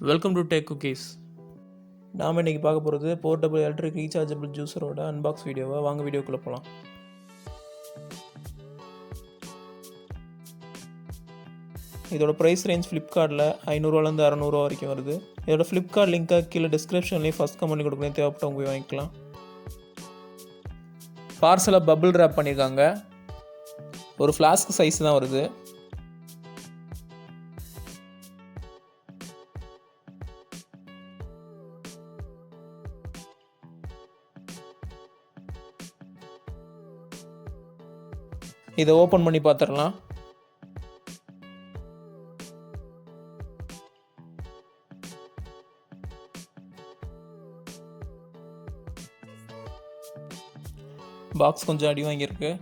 Welcome to take cookies. நாம் இன்றைக்கி பார்க்க போகிறது போர்ட்டபிள் எலக்ட்ரிக் ரீசார்ஜபிள் ஜூஸரோட அன்பாக்ஸ் வீடியோவை. வாங்க வீடியோக்குள்ளே போகலாம். இதோட ப்ரைஸ் ரேஞ்ச் ஃப்ளிப்கார்ட்டில் 500 600 வரைக்கும் வருது. இதோட ஃப்ளிப்கார்ட் லிங்க்கை கீழே டிஸ்கிரிப்ஷன்லேயும் ஃபஸ்ட் கமெண்ட் கொடுக்கணும், தேவைப்பட்டவங்க போய் வாங்கிக்கலாம். பார்சலை பபிள் ரேப் பண்ணியிருக்காங்க. ஒரு ஃப்ளாஸ்க் சைஸ் தான் வருது. இதை ஓப்பன் பண்ணி பார்த்துடலாம். பாக்ஸ் கொஞ்சம் அடி வாங்கியிருக்கு.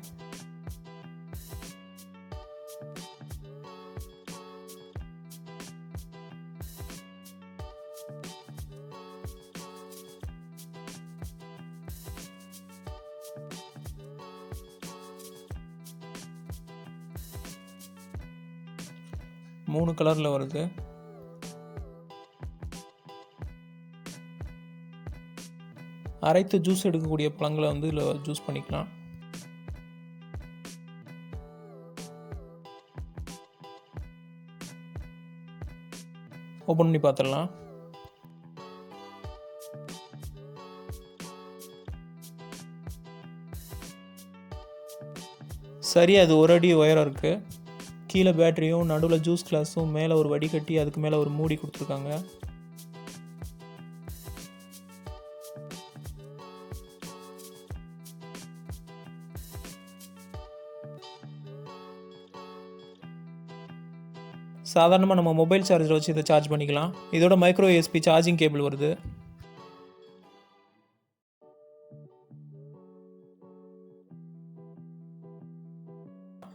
மூணு கலரில் வருது. அரைத்து ஜூஸ் எடுக்கக்கூடிய பழங்களை இதில் ஜூஸ் பண்ணிக்கலாம். ஓப்பன் பண்ணி பார்த்துடலாம். சரி, அது ஒரு அடி உயரம் இருக்குது. கீழே பேட்டரியும், நடுவில் ஜூஸ் கிளாஸும், மேலே ஒரு வடிகட்டி, அதுக்கு மேலே ஒரு மூடி கொடுத்துருக்காங்க. சாதாரணமாக நம்ம மொபைல் சார்ஜர் வச்சு இதை சார்ஜ் பண்ணிக்கலாம். இதோட மைக்ரோ USB சார்ஜிங் கேபிள் வருது.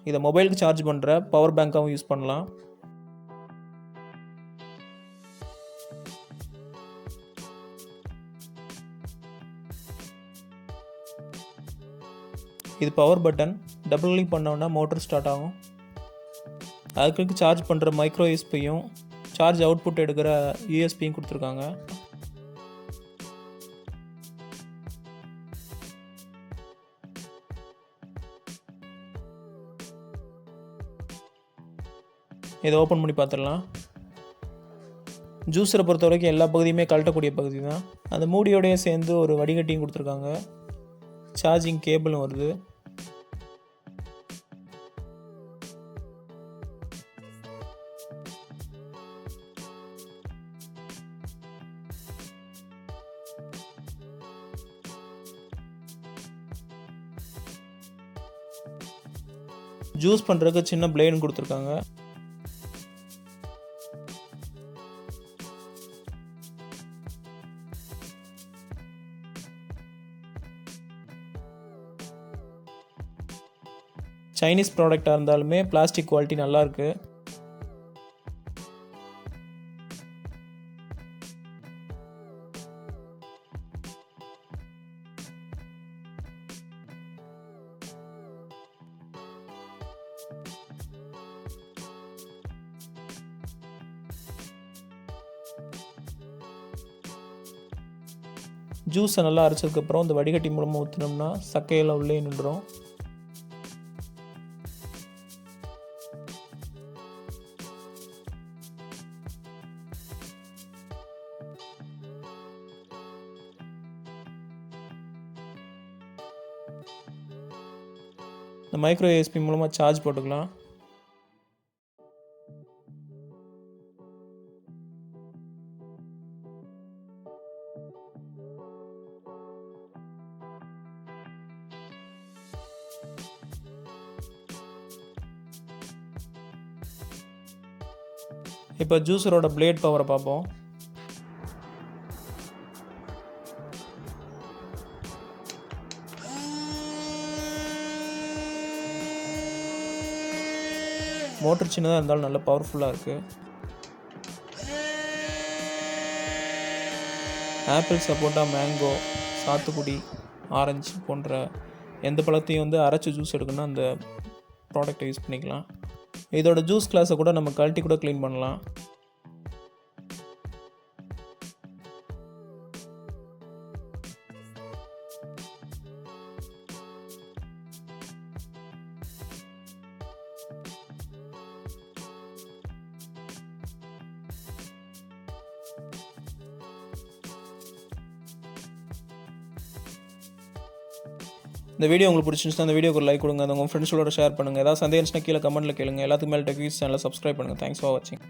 இதை மொபைலுக்கு சார்ஜ் பண்ணுற பவர் பேங்காகவும் யூஸ் பண்ணலாம். இது பவர் பட்டன். டபுள் கிளிக் பண்ணோன்னா மோட்டர் ஸ்டார்ட் ஆகும். அதுக்கு சார்ஜ் பண்ணுற மைக்ரோ யூஎஸ்பியும் சார்ஜ் அவுட்புட் எடுக்கிற யூஎஸ்பியும் கொடுத்துருக்காங்க. இதை ஓப்பன் பண்ணி பார்த்துடலாம். ஜூஸரை பொறுத்த வரைக்கும் எல்லா பகுதியுமே கழட்டக்கூடிய பகுதி தான். அந்த மூடியோடையே சேர்ந்து ஒரு வடிகட்டியும் கொடுத்துருக்காங்க. சார்ஜிங் கேபிளும் வருது. ஜூஸ் பண்ணுறதுக்கு சின்ன பிளேடும் கொடுத்துருக்காங்க. சைனீஸ் ப்ராடக்டாக இருந்தாலுமே பிளாஸ்டிக் குவாலிட்டி நல்லாயிருக்கு. ஜூஸை நல்லா அரைச்சதுக்கப்புறம் இந்த வடிகட்டி மூலமாக ஊற்றினோம்னா சக்கையெல்லாம் உள்ளே நின்றுடும். இந்த மைக்ரோ USB மூலமாக சார்ஜ் போட்டுக்கலாம். இப்போ ஜூஸரோட பிளேட் பவரை பார்ப்போம். மோட்டர் சின்னதாக இருந்தாலும் நல்ல பவர்ஃபுல்லாக இருக்குது. ஆப்பிள், சப்போட்டா, மேங்கோ, சாத்துக்குடி, ஆரஞ்சு போன்ற எந்த பழத்தையும் அரைச்சி ஜூஸ் எடுக்கணும்னா அந்த ப்ராடக்டை யூஸ் பண்ணிக்கலாம். இதோட ஜூஸ் கிளாஸை கூட நம்ம கழட்டி கூட க்ளீன் பண்ணலாம். இந்த வீடியோ உங்களுக்கு பிடிச்சிருந்துச்சுன்னா அந்த வீடியோக்கு ஒரு லைக் கொடுங்க, உங்கள் ஃப்ரெண்ட்ஸோட ஷேர் பண்ணுங்கள். ஏதாவது சந்தேகம் இருந்துச்சுன்னா கீழே கமெண்ட்டில் கேளுங்க. எல்லாத்துக்கு மேலே டெக் வியூஸ் சேனலை சப்ஸ்கிரைப் பண்ணுங்கள். தேங்க்ஸ் ஃபார் வாட்சிங்.